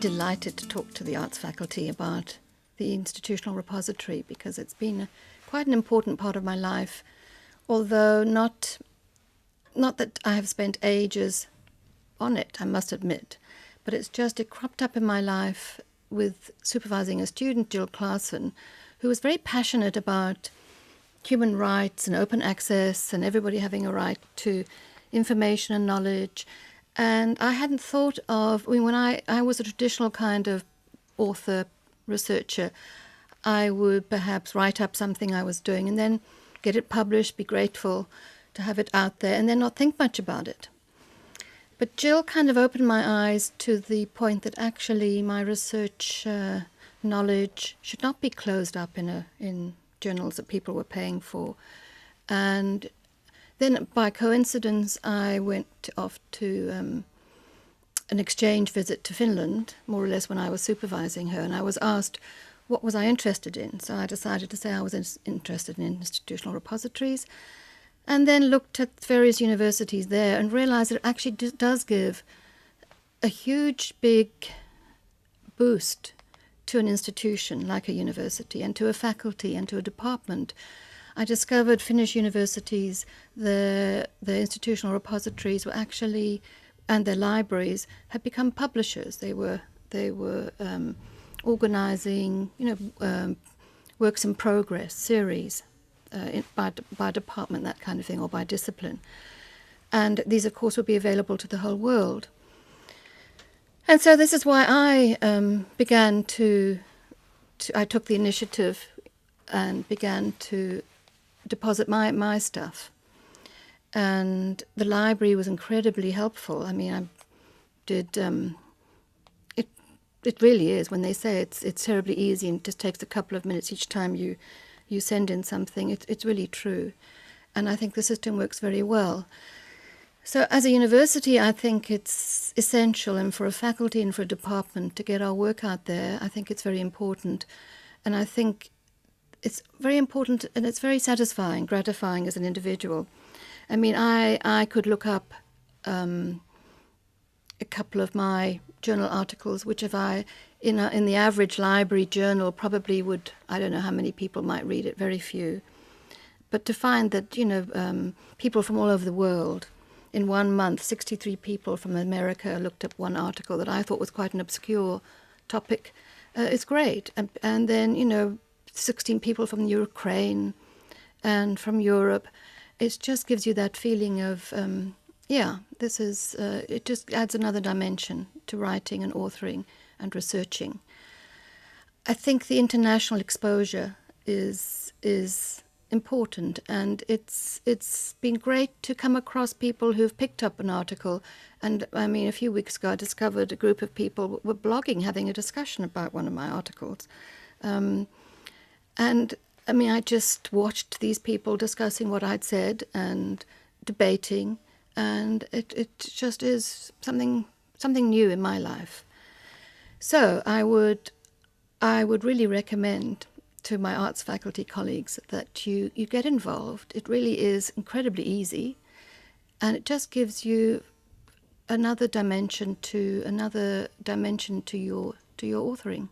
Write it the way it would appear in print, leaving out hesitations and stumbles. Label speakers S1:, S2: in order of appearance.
S1: delighted to talk to the arts faculty about the institutional repository because it's been quite an important part of my life, although not that I have spent ages on it, I must admit, but it cropped up in my life with supervising a student, Jill Claassen, who was very passionate about human rights and open access and everybody having a right to information and knowledge. And I hadn't thought of, when I was a traditional kind of author, researcher, I would perhaps write up something I was doing and then get it published, be grateful to have it out there, and then not think much about it. But Jill kind of opened my eyes to the point that actually my research knowledge should not be closed up in journals that people were paying for. And then by coincidence, I went off to an exchange visit to Finland, more or less when I was supervising her, and I was asked what was I interested in. So I decided to say I was interested in institutional repositories, and then looked at various universities there and realized it actually does give a huge, big boost to an institution like a university and to a faculty and to a department. I discovered Finnish universities, the institutional repositories were actually, and their libraries, had become publishers. They were organizing, works in progress series by department, that kind of thing, or by discipline. And these, of course, would be available to the whole world. And so this is why I I took the initiative and began to deposit my stuff. And the library was incredibly helpful. I mean, I did, it really is, when they say it's terribly easy and it just takes a couple of minutes each time you send in something, it's really true. And I think the system works very well. So as a university, I think it's essential, and for a faculty and for a department to get our work out there, I think it's very important. And I think it's very important, and it's very satisfying, gratifying as an individual. I mean, I could look up a couple of my journal articles, which if in the average library journal probably would, I don't know how many people might read it, very few. But to find that, people from all over the world, in 1 month, 63 people from America looked up one article that I thought was quite an obscure topic, is great. And then, 16 people from Ukraine and from Europe. It just gives you that feeling of, it just adds another dimension to writing and authoring and researching. I think the international exposure is important, and it's been great to come across people who've picked up an article. And I mean, a few weeks ago I discovered a group of people were blogging, having a discussion about one of my articles. And I mean, I just watched these people discussing what I'd said and debating, and it just is something new in my life. So I would really recommend to my arts faculty colleagues that you get involved. It really is incredibly easy, and it just gives you another dimension to your authoring.